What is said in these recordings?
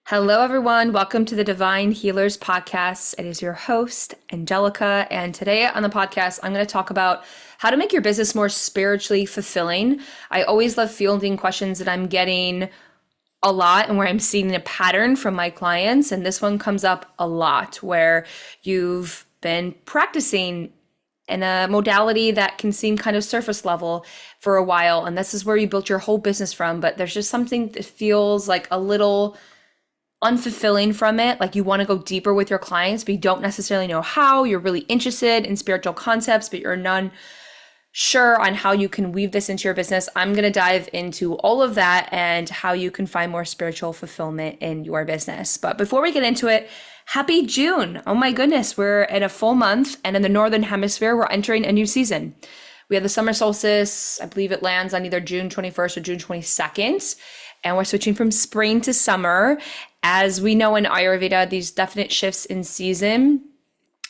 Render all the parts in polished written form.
Hello, everyone. Welcome to the Divine Healers Podcast. It is your host, Angelica. And today on the podcast, I'm going to talk about how to make your business more spiritually fulfilling. I always love fielding questions that I'm getting a lot and where I'm seeing a pattern from my clients. And this one comes up a lot where you've been practicing in a modality that can seem kind of surface level for a while. And this is where you built your whole business from. But there's just something that feels like a little unfulfilling from it. Like you want to go deeper with your clients, but you don't necessarily know how. You're really interested in spiritual concepts, but you're none sure on how you can weave this into your business. I'm going to dive into all of that and how you can find more spiritual fulfillment in your business. But before we get into it, happy June. Oh my goodness, we're in a full month, and in the Northern Hemisphere, we're entering a new season. We have the summer solstice. I believe it lands on either June 21st or June 22nd. And we're switching from spring to summer. As we know in Ayurveda, these definite shifts in season,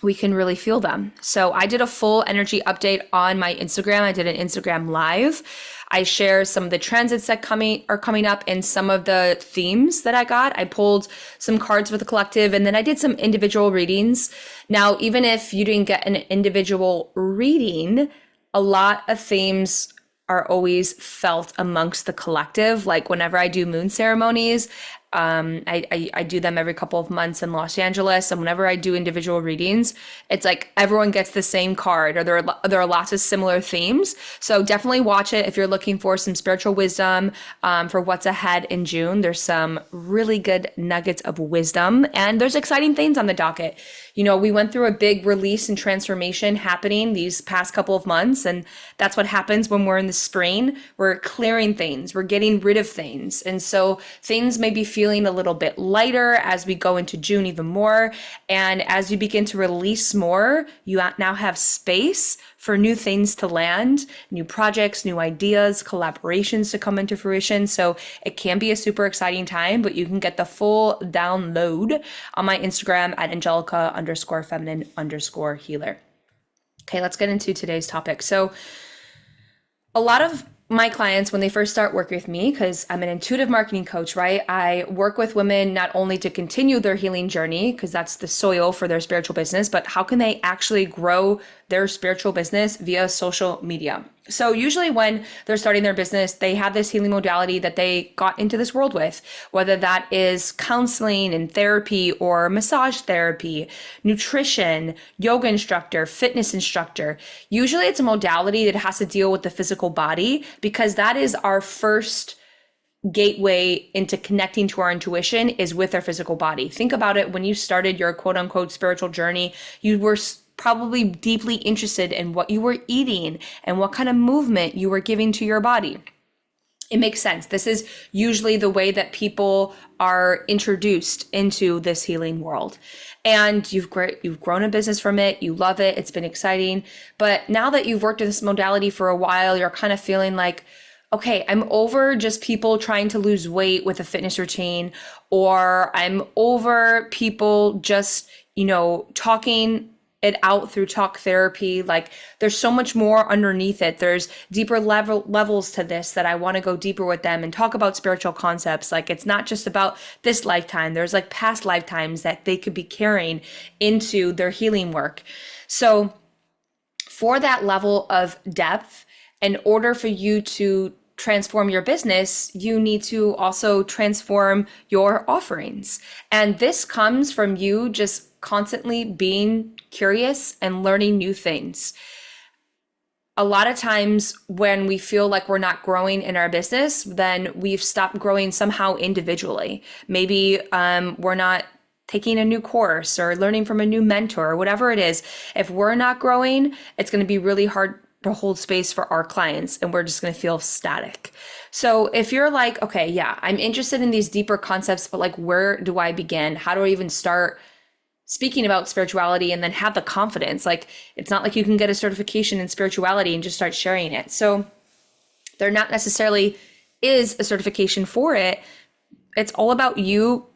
we can really feel them. So I did a full energy update on my Instagram. I did an Instagram live. I share some of the transits that are coming up and some of the themes that I got. I pulled some cards for the collective, and then I did some individual readings. Now, even if you didn't get an individual reading, a lot of themes are always felt amongst the collective. Like whenever I do moon ceremonies, I do them every couple of months in Los Angeles. And whenever I do individual readings, it's like everyone gets the same card, or there are lots of similar themes. So definitely watch it if you're looking for some spiritual wisdom for what's ahead in June. There's some really good nuggets of wisdom, and there's exciting things on the docket. You know, we went through a big release and transformation happening these past couple of months, and that's what happens when we're in the spring. We're clearing things, we're getting rid of things. And so things may be feeling a little bit lighter as we go into June even more. And as you begin to release more, you now have space for new things to land, new projects, new ideas, collaborations to come into fruition. So it can be a super exciting time, but you can get the full download on my Instagram at Angelica_feminine_healer. Okay, let's get into today's topic. So a lot of my clients, when they first start working with me, because I'm an intuitive marketing coach, right? I work with women not only to continue their healing journey, because that's the soil for their spiritual business, but how can they actually grow their spiritual business via social media? So usually when they're starting their business, they have this healing modality that they got into this world with, whether that is counseling and therapy or massage therapy, nutrition, yoga instructor, fitness instructor. Usually it's a modality that has to deal with the physical body, because that is our first gateway into connecting to our intuition, is with our physical body. Think about it. When you started your quote unquote spiritual journey, you were probably deeply interested in what you were eating and what kind of movement you were giving to your body. It makes sense. This is usually the way that people are introduced into this healing world. And you've grown a business from it. You love it. It's been exciting. But now that you've worked in this modality for a while, you're kind of feeling like, okay, I'm over just people trying to lose weight with a fitness routine, or I'm over people just, talking it out through talk therapy. Like there's so much more underneath it. There's deeper levels to this that I want to go deeper with them and talk about spiritual concepts. Like it's not just about this lifetime. There's like past lifetimes that they could be carrying into their healing work. So for that level of depth, in order for you to transform your business, you need to also transform your offerings. And this comes from you just constantly being curious and learning new things. A lot of times when we feel like we're not growing in our business, then we've stopped growing somehow individually. Maybe we're not taking a new course or learning from a new mentor or whatever it is. If we're not growing, it's going to be really hard to hold space for our clients, and we're just going to feel static. So if you're like, okay, yeah, I'm interested in these deeper concepts, but like, where do I begin? How do I even start speaking about spirituality and then have the confidence? Like, it's not like you can get a certification in spirituality and just start sharing it. So there not necessarily is a certification for it. It's all about you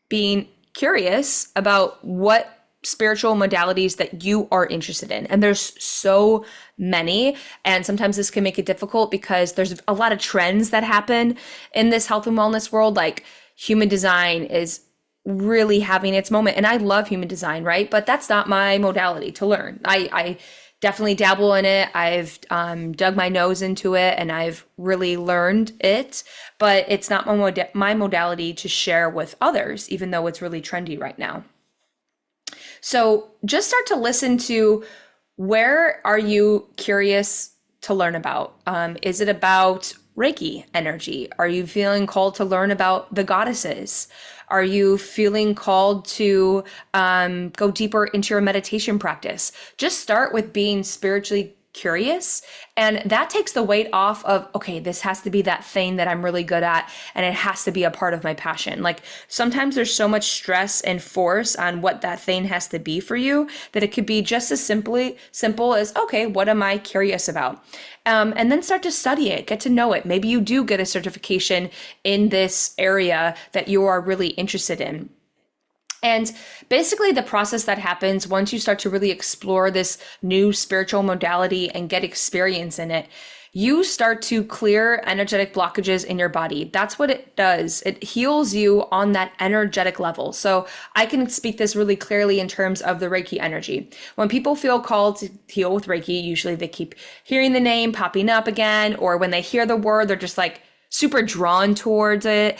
being curious about what spiritual modalities that you are interested in. And there's so many. And sometimes this can make it difficult because there's a lot of trends that happen in this health and wellness world. Like human design is really having its moment. And I love human design, right? But that's not my modality to learn. I definitely dabble in it. I've dug my nose into it and I've really learned it, but it's not my modality to share with others, even though it's really trendy right now. So just start to listen to, where are you curious to learn about? Is it about Reiki energy? Are you feeling called to learn about the goddesses? Are you feeling called to go deeper into your meditation practice? Just start with being spiritually curious. And that takes the weight off of, okay, this has to be that thing that I'm really good at, and it has to be a part of my passion. Like sometimes there's so much stress and force on what that thing has to be for you that it could be just as simple as, okay, what am I curious about? And then start to study it, get to know it. Maybe you do get a certification in this area that you are really interested in. And basically, the process that happens once you start to really explore this new spiritual modality and get experience in it, you start to clear energetic blockages in your body. That's what it does. It heals you on that energetic level. So I can speak this really clearly in terms of the Reiki energy. When people feel called to heal with Reiki, usually they keep hearing the name popping up again, or when they hear the word, they're just like, super drawn towards it.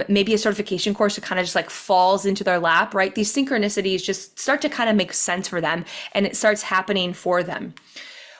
Maybe a certification course that kind of just like falls into their lap, right? These synchronicities just start to kind of make sense for them and it starts happening for them.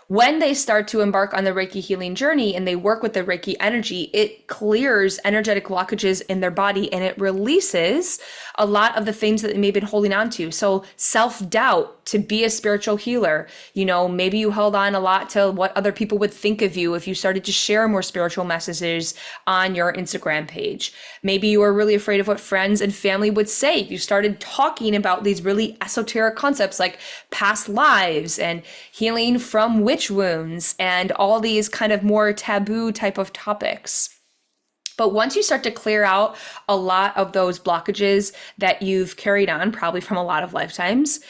When they start to embark on the Reiki healing journey and they work with the Reiki energy, it clears energetic blockages in their body and it releases a lot of the things that they may have been holding on to. So self-doubt to be a spiritual healer. You know, maybe you held on a lot to what other people would think of you if you started to share more spiritual messages on your Instagram page. Maybe you were really afraid of what friends and family would say if you started talking about these really esoteric concepts like past lives and healing from witch wounds and all these kind of more taboo type of topics. But once you start to clear out a lot of those blockages that you've carried on, probably from a lot of lifetimes,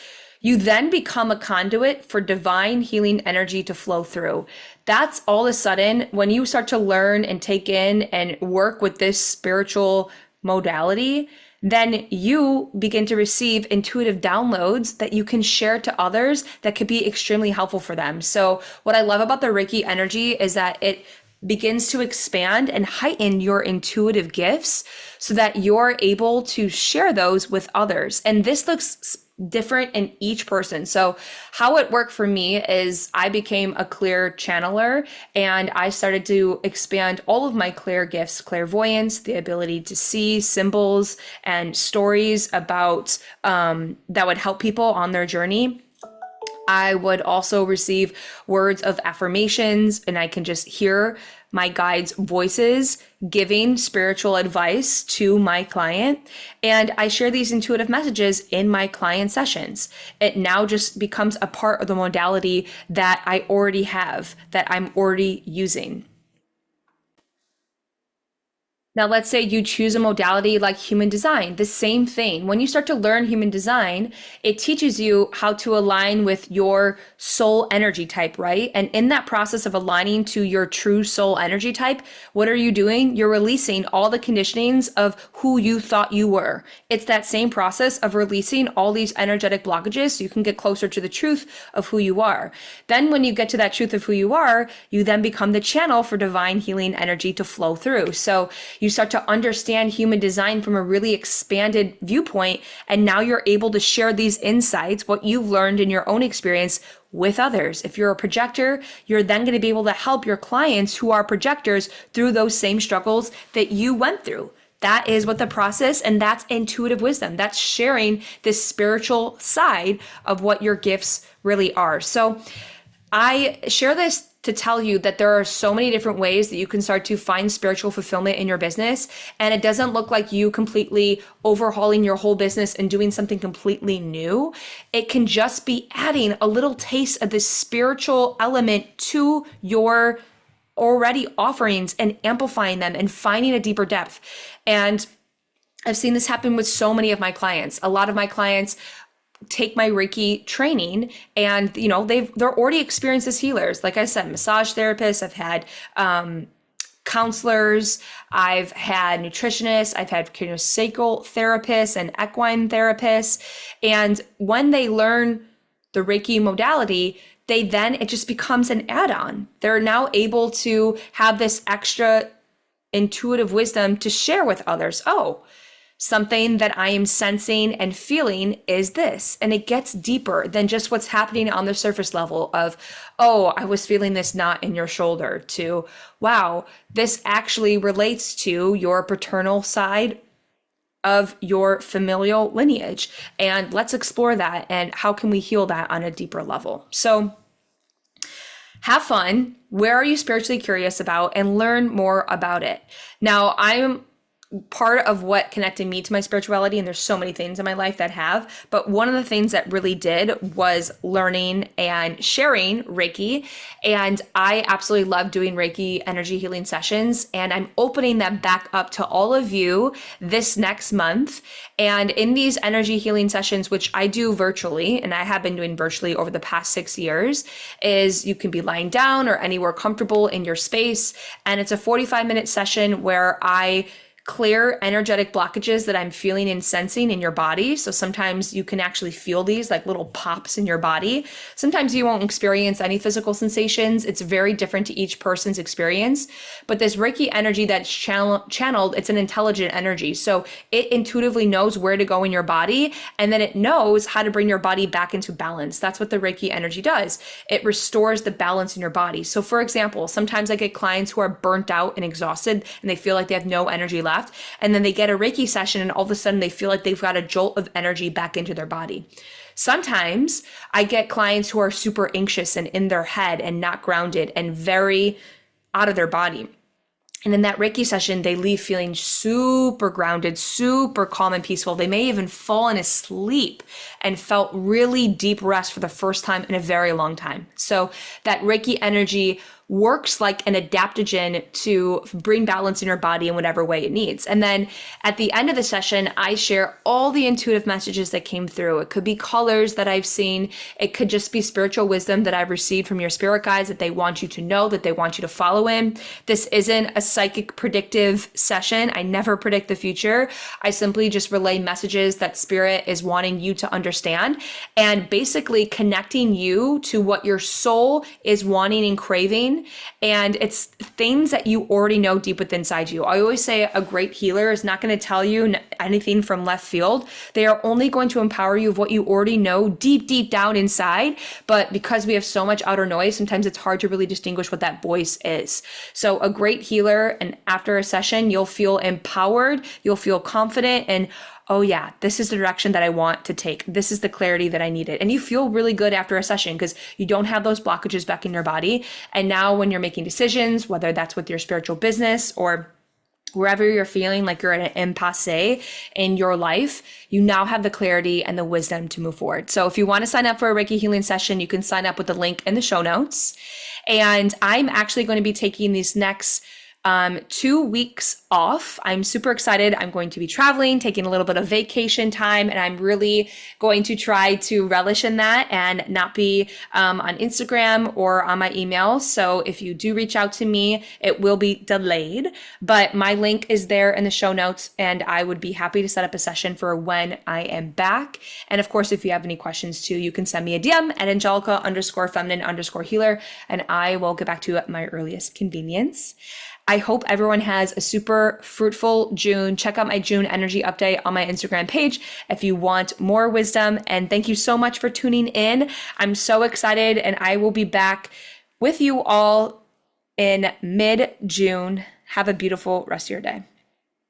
you then become a conduit for divine healing energy to flow through. That's all of a sudden when you start to learn and take in and work with this spiritual modality, then you begin to receive intuitive downloads that you can share to others that could be extremely helpful for them. So what I love about the Reiki energy is that it begins to expand and heighten your intuitive gifts so that you're able to share those with others. And this looks different in each person. So how it worked for me is I became a clear channeler and I started to expand all of my clear gifts, clairvoyance, the ability to see symbols and stories about that would help people on their journey. I would also receive words of affirmations, and I can just hear my guides' voices giving spiritual advice to my client. And I share these intuitive messages in my client sessions. It now just becomes a part of the modality that I already have, that I'm already using. Now, let's say you choose a modality like human design, the same thing. When you start to learn human design, it teaches you how to align with your soul energy type, right? And in that process of aligning to your true soul energy type, what are you doing? You're releasing all the conditionings of who you thought you were. It's that same process of releasing all these energetic blockages so you can get closer to the truth of who you are. Then when you get to that truth of who you are, you then become the channel for divine healing energy to flow through. So you start to understand human design from a really expanded viewpoint. And now you're able to share these insights, what you've learned in your own experience, with others. If you're a projector, you're then going to be able to help your clients who are projectors through those same struggles that you went through. That is what the process, and that's intuitive wisdom. That's sharing this spiritual side of what your gifts really are. So I share this to tell you that there are so many different ways that you can start to find spiritual fulfillment in your business. And it doesn't look like you completely overhauling your whole business and doing something completely new. It can just be adding a little taste of this spiritual element to your already offerings and amplifying them and finding a deeper depth. And I've seen this happen with so many of my clients. A lot of my clients take my Reiki training and, they're already experienced as healers. Like I said, massage therapists, I've had counselors, I've had nutritionists, I've had craniosacral therapists and equine therapists. And when they learn the Reiki modality, it just becomes an add-on. They're now able to have this extra intuitive wisdom to share with others. Oh, something that I am sensing and feeling is this. And it gets deeper than just what's happening on the surface level of, oh, I was feeling this knot in your shoulder, to, wow, this actually relates to your paternal side of your familial lineage. And let's explore that. And how can we heal that on a deeper level? So have fun. Where are you spiritually curious about, and learn more about it? Now, I'm part of what connected me to my spirituality, and there's so many things in my life that have, but one of the things that really did was learning and sharing Reiki. And I absolutely love doing Reiki energy healing sessions, and I'm opening that back up to all of you this next month. And in these energy healing sessions, which I do virtually, and I have been doing virtually over the past 6 years, is you can be lying down or anywhere comfortable in your space. And it's a 45-minute session where I clear energetic blockages that I'm feeling and sensing in your body. So sometimes you can actually feel these like little pops in your body. Sometimes you won't experience any physical sensations. It's very different to each person's experience. But this Reiki energy that's channeled, it's an intelligent energy. So it intuitively knows where to go in your body, and then it knows how to bring your body back into balance. That's what the Reiki energy does. It restores the balance in your body. So for example, sometimes I get clients who are burnt out and exhausted, and they feel like they have no energy left. And then they get a Reiki session, and all of a sudden they feel like they've got a jolt of energy back into their body. Sometimes I get clients who are super anxious and in their head and not grounded and very out of their body. And in that Reiki session, they leave feeling super grounded, super calm and peaceful. They may even fallen asleep and felt really deep rest for the first time in a very long time. So that Reiki energy works like an adaptogen to bring balance in your body in whatever way it needs. And then at the end of the session, I share all the intuitive messages that came through. It could be colors that I've seen. It could just be spiritual wisdom that I've received from your spirit guides that they want you to know, that they want you to follow in. This isn't a psychic predictive session. I never predict the future. I simply just relay messages that spirit is wanting you to understand, and basically connecting you to what your soul is wanting and craving. And it's things that you already know deep within inside you. I always say a great healer is not going to tell you anything from left field. They are only going to empower you of what you already know deep, deep down inside. But because we have so much outer noise, sometimes it's hard to really distinguish what that voice is. So a great healer, and after a session, you'll feel empowered, you'll feel confident, and oh yeah, this is the direction that I want to take. This is the clarity that I needed. And you feel really good after a session because you don't have those blockages back in your body. And now when you're making decisions, whether that's with your spiritual business or wherever you're feeling like you're at an impasse in your life, you now have the clarity and the wisdom to move forward. So if you want to sign up for a Reiki healing session, you can sign up with the link in the show notes. And I'm actually going to be taking these next 2 weeks off. I'm super excited. I'm going to be traveling, taking a little bit of vacation time, and I'm really going to try to relish in that and not be on Instagram or on my email. So if you do reach out to me, it will be delayed, but my link is there in the show notes, and I would be happy to set up a session for when I am back. And of course, if you have any questions too, you can send me a DM at Angelica_feminine_healer, and I will get back to you at my earliest convenience. I hope everyone has a super fruitful June. Check out my June energy update on my Instagram page if you want more wisdom. And thank you so much for tuning in. I'm so excited, and I will be back with you all in mid-June. Have a beautiful rest of your day.